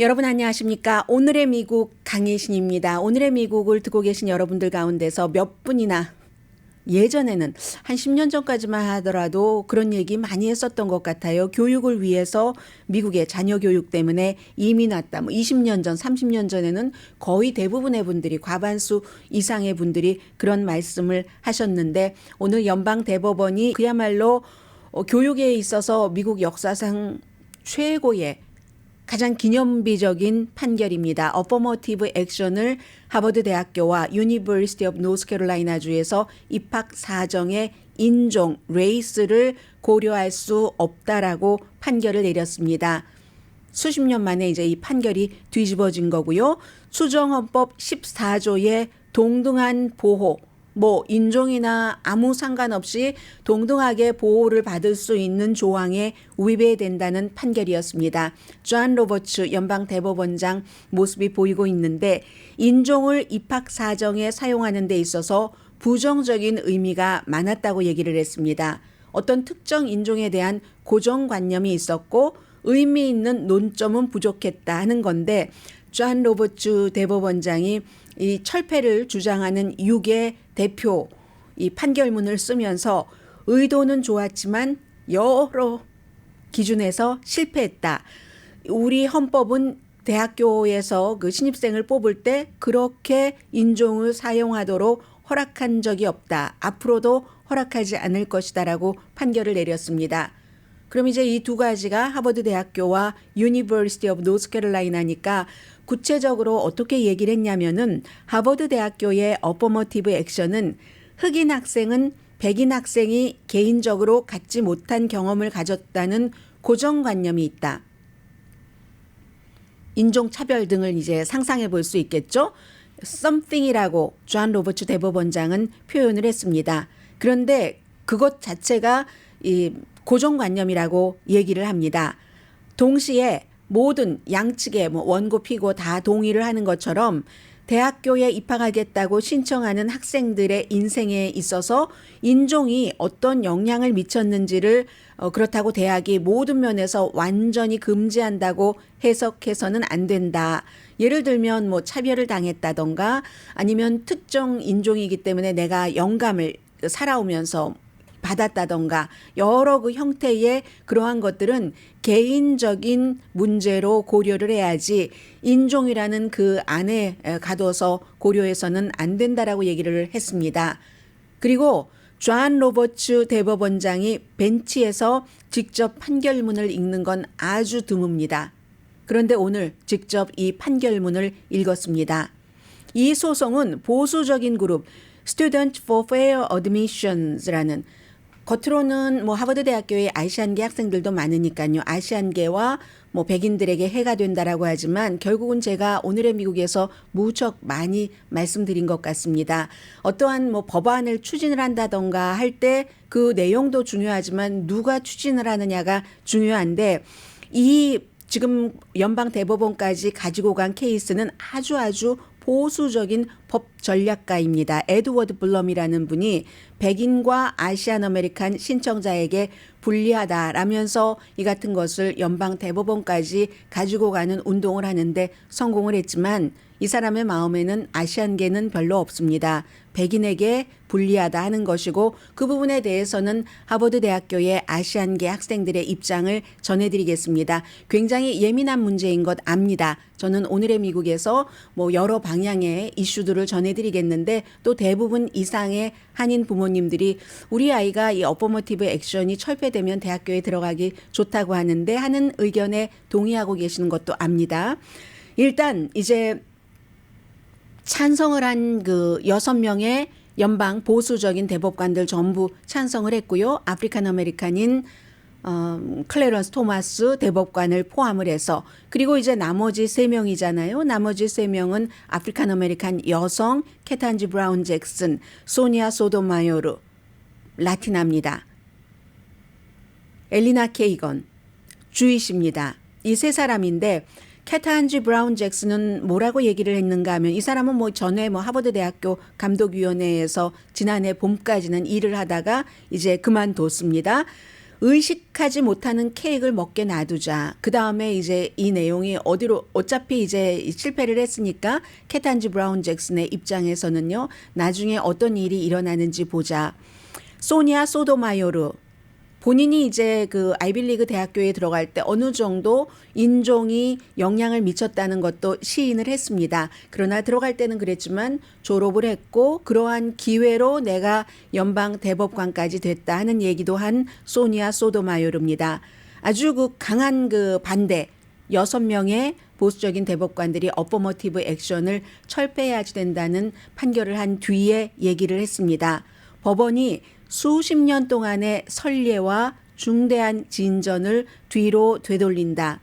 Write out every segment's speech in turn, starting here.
여러분 안녕하십니까? 오늘의 미국 강혜신입니다. 오늘의 미국을 듣고 계신 여러분들 가운데서 몇 분이나 예전에는 한 10년 전까지만 하더라도 그런 얘기 많이 했었던 것 같아요. 교육을 위해서 미국의 자녀 교육 때문에 이민 왔다. 20년 전, 30년 전에는 거의 대부분의 분들이 과반수 이상의 분들이 그런 말씀을 하셨는데 오늘 연방대법원이 그야말로 교육에 있어서 미국 역사상 최고의 가장 기념비적인 판결입니다. 어퍼머티브 액션을 하버드 대학교와 유니버시티 오브 노스캐롤라이나 주에서 입학 사정의 인종, 레이스를 고려할 수 없다라고 판결을 내렸습니다. 수십 년 만에 이제 이 판결이 뒤집어진 거고요. 수정헌법 14조의 동등한 보호, 인종이나 아무 상관없이 동등하게 보호를 받을 수 있는 조항에 위배된다는 판결이었습니다. 존 로버츠 연방대법원장 모습이 보이고 있는데 인종을 입학 사정에 사용하는 데 있어서 부정적인 의미가 많았다고 얘기를 했습니다. 어떤 특정 인종에 대한 고정관념이 있었고 의미 있는 논점은 부족했다 하는 건데 존 로버츠 대법원장이 이 철폐를 주장하는 6의 대표 이 판결문을 쓰면서 의도는 좋았지만 여러 기준에서 실패했다. 우리 헌법은 대학교에서 그 신입생을 뽑을 때 그렇게 인종을 사용하도록 허락한 적이 없다. 앞으로도 허락하지 않을 것이다라고 판결을 내렸습니다. 그럼 이제 이 두 가지가 하버드 대학교와 유니버시티 오브 노스캐롤라이나니까 구체적으로 어떻게 얘기를 했냐면은 하버드 대학교의 어퍼머티브 액션은 흑인 학생은 백인 학생이 개인적으로 갖지 못한 경험을 가졌다는 고정관념이 있다. 인종차별 등을 이제 상상해 볼 수 있겠죠. something이라고 존 로버츠 대법원장은 표현을 했습니다. 그런데 그것 자체가 이 고정관념이라고 얘기를 합니다. 동시에 모든 양측의 원고 피고 다 동의를 하는 것처럼 대학교에 입학하겠다고 신청하는 학생들의 인생에 있어서 인종이 어떤 영향을 미쳤는지를 그렇다고 대학이 모든 면에서 완전히 금지한다고 해석해서는 안 된다. 예를 들면 차별을 당했다던가 아니면 특정 인종이기 때문에 내가 영감을 살아오면서 받았다던가 여러 그 형태의 그러한 것들은 개인적인 문제로 고려를 해야지 인종이라는 그 안에 가둬서 고려해서는 안 된다라고 얘기를 했습니다. 그리고 존 로버츠 대법원장이 벤치에서 직접 판결문을 읽는 건 아주 드뭅니다. 그런데 오늘 직접 이 판결문을 읽었습니다. 이 소송은 보수적인 그룹 Student for Fair Admissions라는 겉으로는 하버드 대학교의 아시안계 학생들도 많으니까요. 아시안계와 백인들에게 해가 된다라고 하지만 결국은 제가 오늘의 미국에서 무척 많이 말씀드린 것 같습니다. 어떠한 법안을 추진을 한다던가 할 때 그 내용도 중요하지만 누가 추진을 하느냐가 중요한데 이 지금 연방대법원까지 가지고 간 케이스는 아주 보수적인 법 전략가입니다. 에드워드 블럼이라는 분이 백인과 아시안 아메리칸 신청자에게 불리하다라면서 이 같은 것을 연방대법원까지 가지고 가는 운동을 하는데 성공을 했지만 이 사람의 마음에는 아시안계는 별로 없습니다. 백인에게 불리하다 하는 것이고 그 부분에 대해서는 하버드 대학교의 아시안계 학생들의 입장을 전해드리겠습니다. 굉장히 예민한 문제인 것 압니다. 저는 오늘의 미국에서 여러 방향의 이슈들을 전해드리겠는데 또 대부분 이상의 한인 부모님들이 우리 아이가 이 어퍼머티브 액션이 철폐되면 대학교에 들어가기 좋다고 하는데 하는 의견에 동의하고 계시는 것도 압니다. 일단 이제 찬성을 한 그 6명의 연방 보수적인 대법관들 전부 찬성을 했고요. 아프리칸 아메리칸인 클래런스 토마스 대법관을 포함을 해서 그리고 이제 나머지 3명이잖아요. 나머지 3명은 아프리칸 아메리칸 여성 케탄지 브라운 잭슨, 소니아 소토마요르, 라티나입니다. 엘리나 케이건, 주이시입니다. 이 세 사람인데 케탄지 브라운 잭슨은 뭐라고 얘기를 했는가 하면 이 사람은 전에 하버드 대학교 감독위원회에서 지난해 봄까지는 일을 하다가 이제 그만뒀습니다. 의식하지 못하는 케이크를 먹게 놔두자. 그 다음에 이제 이 내용이 어디로 어차피 이제 실패를 했으니까 케탄지 브라운 잭슨의 입장에서는요. 나중에 어떤 일이 일어나는지 보자. 소니아 소토마요르 본인이 이제 그 아이빌리그 대학교에 들어갈 때 어느 정도 인종이 영향을 미쳤다는 것도 시인을 했습니다. 그러나 들어갈 때는 그랬지만 졸업을 했고 그러한 기회로 내가 연방 대법관까지 됐다 하는 얘기도 한 소니아 소토마요르입니다. 아주 그 강한 그 반대 6명의 보수적인 대법관들이 어퍼머티브 액션을 철폐해야 된다는 판결을 한 뒤에 얘기를 했습니다. 법원이 수십 년 동안의 선례와 중대한 진전을 뒤로 되돌린다.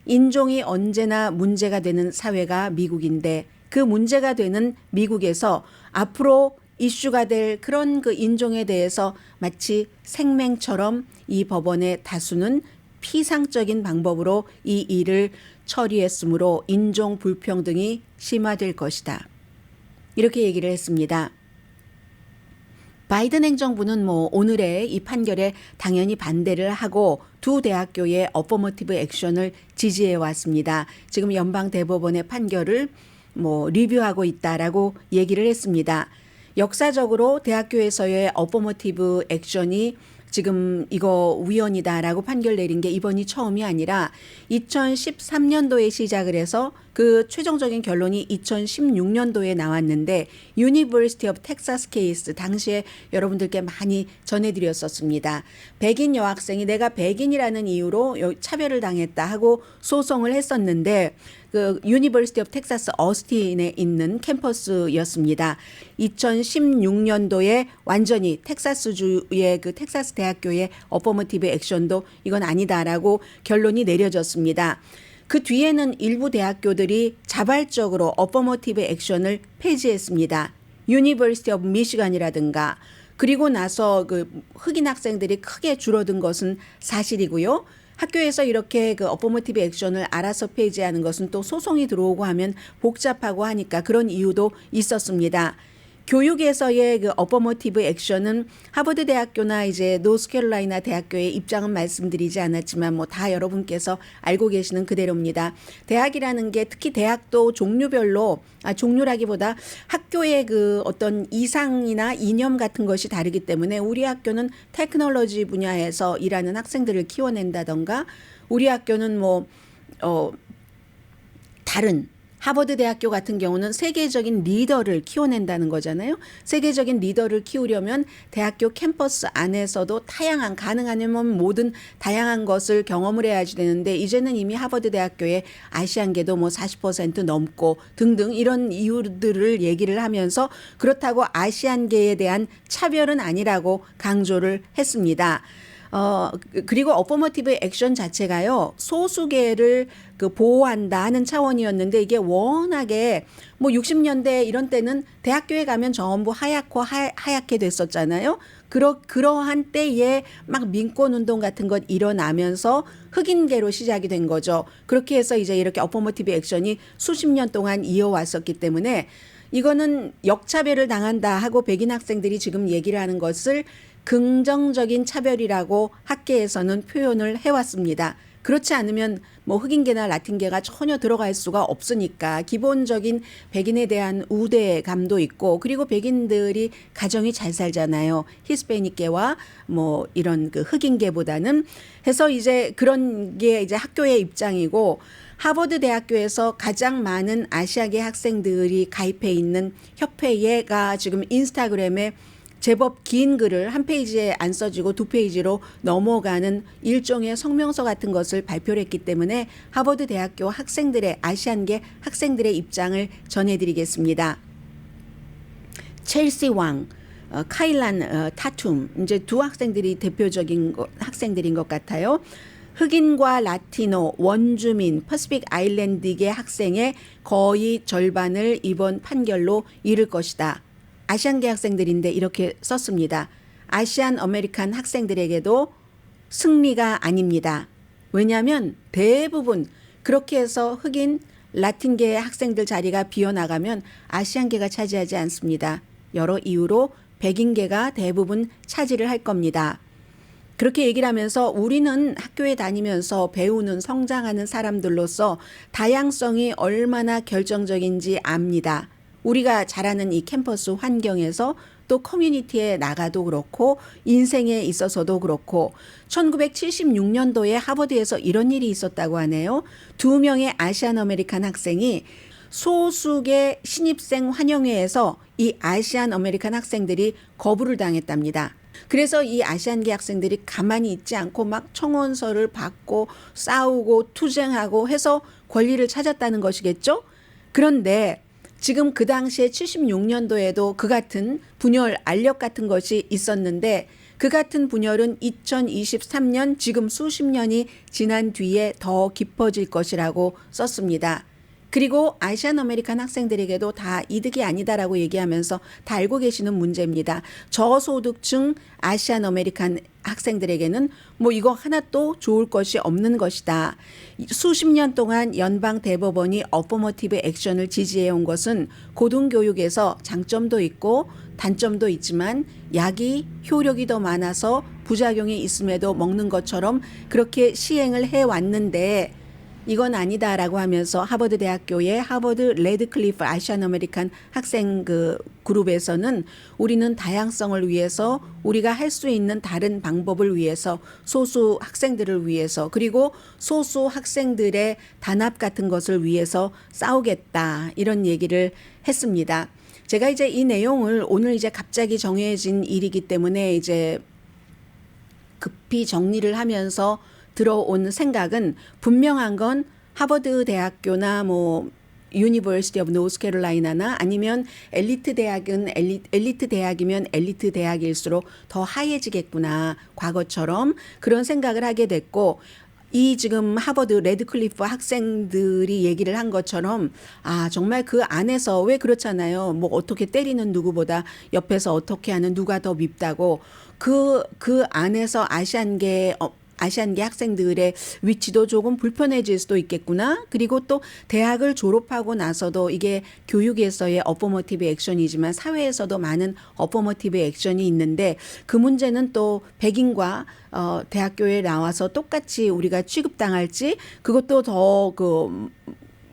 인종이 언제나 문제가 되는 사회가 미국인데 그 문제가 되는 미국에서 앞으로 이슈가 될 그런 그 인종에 대해서 마치 생명처럼 이 법원의 다수는 피상적인 방법으로 이 일을 처리했으므로 인종 불평등이 심화될 것이다. 이렇게 얘기를 했습니다. 바이든 행정부는 뭐 오늘의 이 판결에 당연히 반대를 하고 두 대학교의 어퍼머티브 액션을 지지해 왔습니다. 지금 연방 대법원의 판결을 뭐 리뷰하고 있다라고 얘기를 했습니다. 역사적으로 대학교에서의 어퍼머티브 액션이 지금 이거 위헌이다라고 판결 내린 게 이번이 처음이 아니라 2013년도에 시작을 해서 그 최종적인 결론이 2016년도에 나왔는데 유니버시티 오브 텍사스 케이스 당시에 여러분들께 많이 전해드렸었습니다. 백인 여학생이 내가 백인이라는 이유로 차별을 당했다 하고 소송을 했었는데 그 유니버시티 오브 텍사스 어스틴에 있는 캠퍼스였습니다. 2016년도에 완전히 텍사스주의 그 텍사스 대학교의 어퍼머티브 액션도 이건 아니다라고 결론이 내려졌습니다. 그 뒤에는 일부 대학교들이 자발적으로 어퍼머티브 액션을 폐지했습니다. 유니버시티 오브 미시간이라든가 그리고 나서 그 흑인 학생들이 크게 줄어든 것은 사실이고요. 학교에서 이렇게 그 어퍼머티브 액션을 알아서 폐지하는 것은 또 소송이 들어오고 하면 복잡하고 하니까 그런 이유도 있었습니다. 교육에서의 그 어퍼머티브 액션은 하버드 대학교나 이제 노스캐롤라이나 대학교의 입장은 말씀드리지 않았지만 뭐 다 여러분께서 알고 계시는 그대로입니다. 대학이라는 게 특히 대학도 종류별로 종류라기보다 학교의 그 어떤 이상이나 이념 같은 것이 다르기 때문에 우리 학교는 테크놀로지 분야에서 일하는 학생들을 키워낸다던가 우리 학교는 다른 하버드 대학교 같은 경우는 세계적인 리더를 키워낸다는 거잖아요. 세계적인 리더를 키우려면 대학교 캠퍼스 안에서도 가능하면 모든 다양한 것을 경험을 해야지 되는데 이제는 이미 하버드 대학교의 아시안계도 40% 넘고 등등 이런 이유들을 얘기를 하면서 그렇다고 아시안계에 대한 차별은 아니라고 강조를 했습니다. 그리고 어퍼머티브 액션 자체가요, 소수계를 그 보호한다 하는 차원이었는데 이게 워낙에 60년대 이런 때는 대학교에 가면 전부 하얗게 됐었잖아요. 그러한 때에 막 민권운동 같은 것 일어나면서 흑인계로 시작이 된 거죠. 그렇게 해서 이제 이렇게 어퍼머티브 액션이 수십 년 동안 이어왔었기 때문에 이거는 역차별을 당한다 하고 백인 학생들이 지금 얘기를 하는 것을 긍정적인 차별이라고 학계에서는 표현을 해왔습니다. 그렇지 않으면 흑인계나 라틴계가 전혀 들어갈 수가 없으니까 기본적인 백인에 대한 우대감도 있고 그리고 백인들이 가정이 잘 살잖아요. 히스패닉계와 이런 그 흑인계보다는 해서 이제 그런 게 이제 학교의 입장이고 하버드 대학교에서 가장 많은 아시아계 학생들이 가입해 있는 협회가 지금 인스타그램에 제법 긴 글을 한 페이지에 안 써지고 두 페이지로 넘어가는 일종의 성명서 같은 것을 발표를 했기 때문에 하버드 대학교 아시안계 학생들의 입장을 전해드리겠습니다. 첼시 왕, 카일란 타툼, 이제 두 학생들이 대표적인 학생들인 것 같아요. 흑인과 라티노, 원주민, 퍼시픽 아일랜드계 학생의 거의 절반을 이번 판결로 잃을 것이다. 아시안계 학생들인데 이렇게 썼습니다. 아시안 아메리칸 학생들에게도 승리가 아닙니다. 왜냐하면 대부분 그렇게 해서 흑인, 라틴계 학생들 자리가 비어나가면 아시안계가 차지하지 않습니다. 여러 이유로 백인계가 대부분 차지를 할 겁니다. 그렇게 얘기를 하면서 우리는 학교에 다니면서 배우는 성장하는 사람들로서 다양성이 얼마나 결정적인지 압니다. 우리가 자라는 이 캠퍼스 환경에서 또 커뮤니티에 나가도 그렇고 인생에 있어서도 그렇고 1976년도에 하버드에서 이런 일이 있었다고 하네요. 2명의 아시안 아메리칸 학생이 소수의 신입생 환영회에서 이 아시안 아메리칸 학생들이 거부를 당했답니다. 그래서 이 아시안계 학생들이 가만히 있지 않고 막 청원서를 받고 싸우고 투쟁하고 해서 권리를 찾았다는 것이겠죠. 그런데 지금 그 당시에 76년도에도 그 같은 분열 알력 같은 것이 있었는데 그 같은 분열은 2023년 지금 수십 년이 지난 뒤에 더 깊어질 것이라고 썼습니다. 그리고 아시안 아메리칸 학생들에게도 다 이득이 아니다라고 얘기하면서 다 알고 계시는 문제입니다. 저소득층 아시안 아메리칸 학생들에게는 뭐 이거 하나도 좋을 것이 없는 것이다. 수십 년 동안 연방 대법원이 어퍼머티브 액션을 지지해 온 것은 고등교육에서 장점도 있고 단점도 있지만 약이 효력이 더 많아서 부작용이 있음에도 먹는 것처럼 그렇게 시행을 해왔는데 이건 아니다라고 하면서 하버드 대학교의 하버드 레드클리프 아시안 아메리칸 학생 그 그룹에서는 우리는 다양성을 위해서 우리가 할 수 있는 다른 방법을 위해서 소수 학생들을 위해서 그리고 소수 학생들의 단합 같은 것을 위해서 싸우겠다 이런 얘기를 했습니다. 제가 이제 이 내용을 오늘 이제 갑자기 정해진 일이기 때문에 이제 급히 정리를 하면서 들어온 생각은 분명한 건 하버드 대학교나 뭐 유니버시티 오브 노스캐롤라이나나 아니면 엘리트 대학은 엘리트 대학이면 엘리트 대학일수록 더 하얘지겠구나. 과거처럼 그런 생각을 하게 됐고 이 지금 하버드 레드클리프 학생들이 얘기를 한 것처럼 아 정말 그 안에서 왜 그렇잖아요. 뭐 어떻게 때리는 누구보다 옆에서 어떻게 하는 누가 더 밉다고 그 안에서 아시안계 학생들의 위치도 조금 불편해질 수도 있겠구나. 그리고 또 대학을 졸업하고 나서도 이게 교육에서의 어퍼머티브 액션이지만 사회에서도 많은 어퍼머티브 액션이 있는데 그 문제는 또 백인과 대학교에 나와서 똑같이 우리가 취급당할지 그것도 더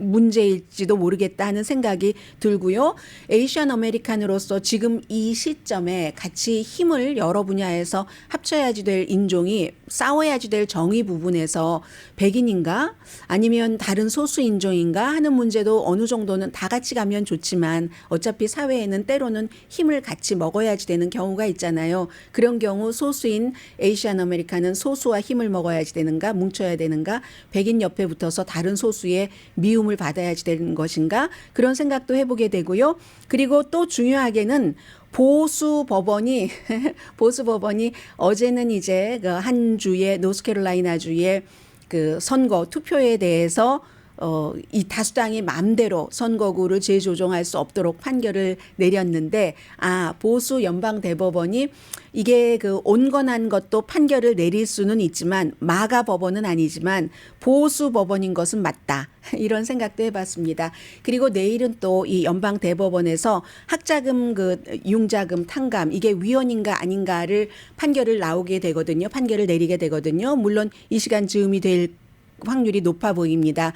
문제일지도 모르겠다 하는 생각이 들고요. 에이시안 아메리칸으로서 지금 이 시점에 같이 힘을 여러 분야에서 합쳐야지 될 인종이 싸워야지 될 정의 부분에서 백인인가 아니면 다른 소수 인종인가 하는 문제도 어느 정도는 다 같이 가면 좋지만 어차피 사회에는 때로는 힘을 같이 먹어야지 되는 경우가 있잖아요. 그런 경우 소수인 에이시안 아메리칸은 소수와 힘을 먹어야지 되는가 뭉쳐야 되는가 백인 옆에 붙어서 다른 소수의 미움을 받아야지 되는 것인가 그런 생각도 해보게 되고요. 그리고 또 중요하게는 보수 법원이 어제는 이제 그 한 주의 노스캐롤라이나 주의 그 선거 투표에 대해서 이 다수당이 마음대로 선거구를 재조정할 수 없도록 판결을 내렸는데 보수 연방 대법원이 이게 그 온건한 것도 판결을 내릴 수는 있지만 마가 법원은 아니지만 보수 법원인 것은 맞다. 이런 생각도 해봤습니다. 그리고 내일은 또 이 연방 대법원에서 학자금 융자금 탕감 이게 위헌인가 아닌가를 판결을 내리게 되거든요. 물론 이 시간 즈음이 될 확률이 높아 보입니다.